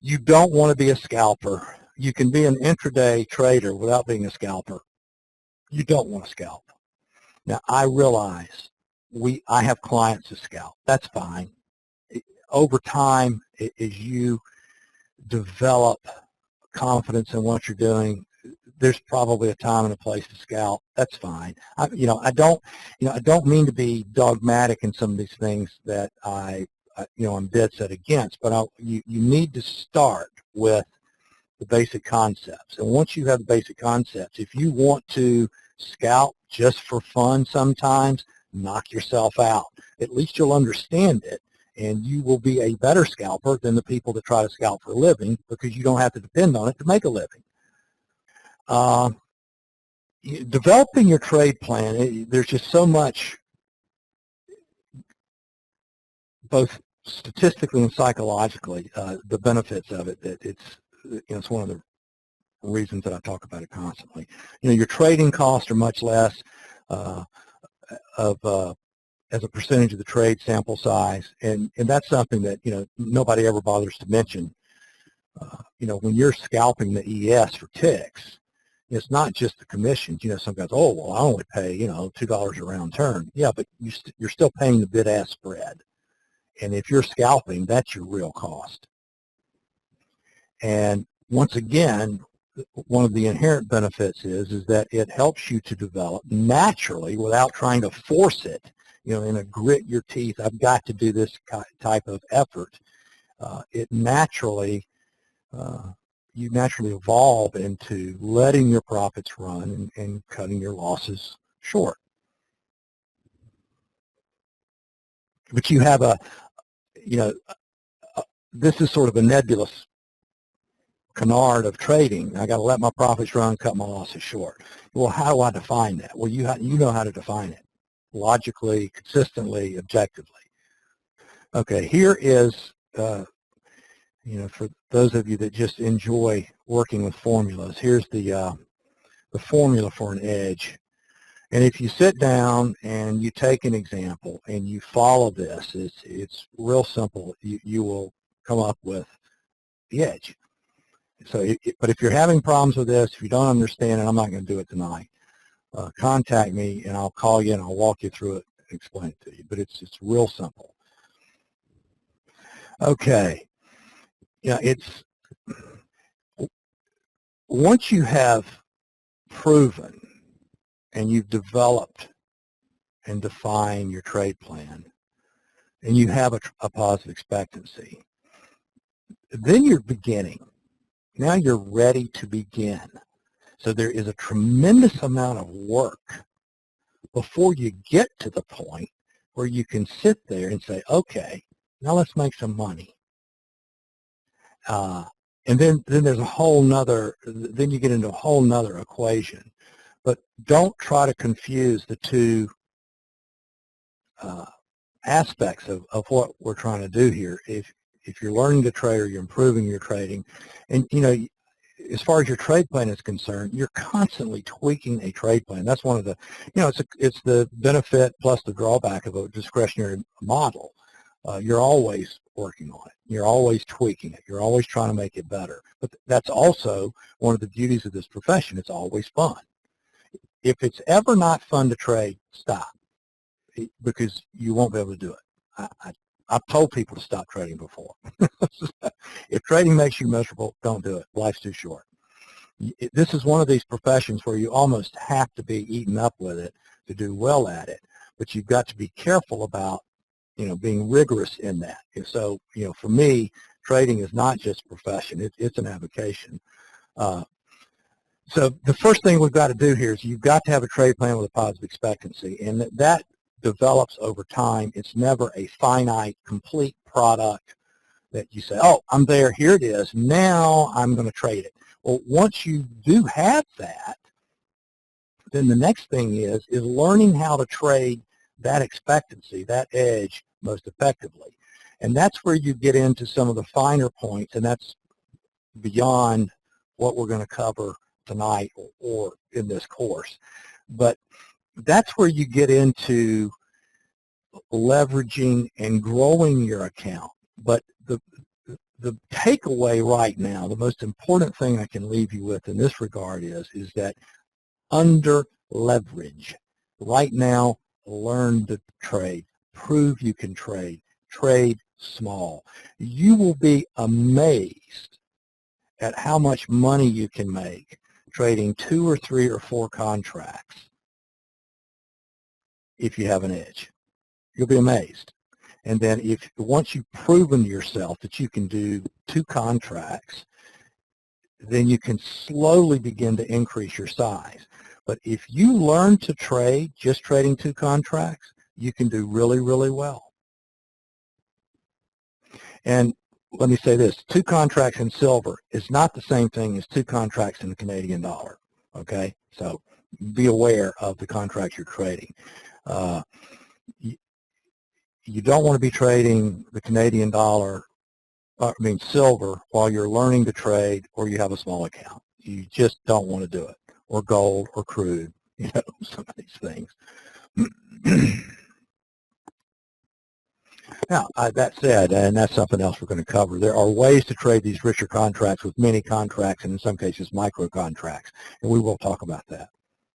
You don't want to be a scalper. You can be an intraday trader without being a scalper. You don't want to scalp. Now, I realize I have clients who scalp. That's fine. Over time, as you develop confidence in what you're doing, there's probably a time and a place to scalp. That's fine. I don't mean to be dogmatic in some of these things that I'm dead set against, but you need to start with the basic concepts. And once you have the basic concepts, if you want to scalp just for fun sometimes, knock yourself out. At least you'll understand it, and you will be a better scalper than the people that try to scalp for a living, because you don't have to depend on it to make a living. Developing your trade plan, there's just so much, both statistically and psychologically, the benefits of it, that it's one of the reasons that I talk about it constantly. Your trading costs are much less as a percentage of the trade sample size, and that's something that nobody ever bothers to mention. When you're scalping the ES for ticks, it's not just the commissions. Some guys, oh, well, I only pay, $2 a round turn. Yeah, but you're still paying the bid-ask spread. And if you're scalping, that's your real cost. And once again, one of the inherent benefits is that it helps you to develop naturally without trying to force it, in a grit your teeth, I've got to do this type of effort. You naturally evolve into letting your profits run and cutting your losses short. But you have this is sort of a nebulous canard of trading. I got to let my profits run, cut my losses short. Well, how do I define that? Well, you know how to define it, logically, consistently, objectively. Okay, here is for those of you that just enjoy working with formulas, here's the formula for an edge. And if you sit down and you take an example and you follow this, it's real simple. You will come up with the edge. So, but if you're having problems with this, if you don't understand it, I'm not going to do it tonight. Contact me and I'll call you and I'll walk you through it and explain it to you. But it's real simple. Okay. It's once you have proven and you've developed and defined your trade plan and you have a positive expectancy, then you're beginning. Now you're ready to begin. So there is a tremendous amount of work before you get to the point where you can sit there and say, okay, now let's make some money. And then there's a whole nother, then you get into a whole nother equation. But don't try to confuse the two aspects of what we're trying to do here. If you're learning to trade or you're improving your trading, and as far as your trade plan is concerned, you're constantly tweaking a trade plan. That's one of the, it's the benefit plus the drawback of a discretionary model. You're always working on it. You're always tweaking it. You're always trying to make it better. But that's also one of the beauties of this profession. It's always fun. If it's ever not fun to trade, stop, because you won't be able to do it. I've told people to stop trading before. If trading makes you miserable, don't do it. Life's too short. This is one of these professions where you almost have to be eaten up with it to do well at it, but you've got to be careful about being rigorous in that. And so, for me, trading is not just a profession, it's an avocation. So the first thing we've got to do here is you've got to have a trade plan with a positive expectancy, and that develops over time. It's never a finite, complete product that you say, oh, I'm there, here it is, now I'm going to trade it. Well, once you do have that, then the next thing is learning how to trade that expectancy, that edge, most effectively. And that's where you get into some of the finer points, and that's beyond what we're going to cover tonight or in this course. But that's where you get into leveraging and growing your account. But the takeaway right now, the most important thing I can leave you with in this regard is that under leverage. Right now, learn to trade. Prove you can trade. Trade small. You will be amazed at how much money you can make trading 2 or 3 or 4 contracts if you have an edge. You'll be amazed. And then once you've proven to yourself that you can do 2 contracts, then you can slowly begin to increase your size. But if you learn to trade just trading 2 contracts, you can do really, really well. And let me say this, 2 contracts in silver is not the same thing as 2 contracts in the Canadian dollar, okay? So be aware of the contracts you're trading. You don't want to be trading the Canadian dollar, silver, while you're learning to trade or you have a small account. You just don't want to do it. Or gold or crude, some of these things. Now, that said, and that's something else we're going to cover, there are ways to trade these richer contracts with mini contracts and in some cases micro contracts, and we will talk about that.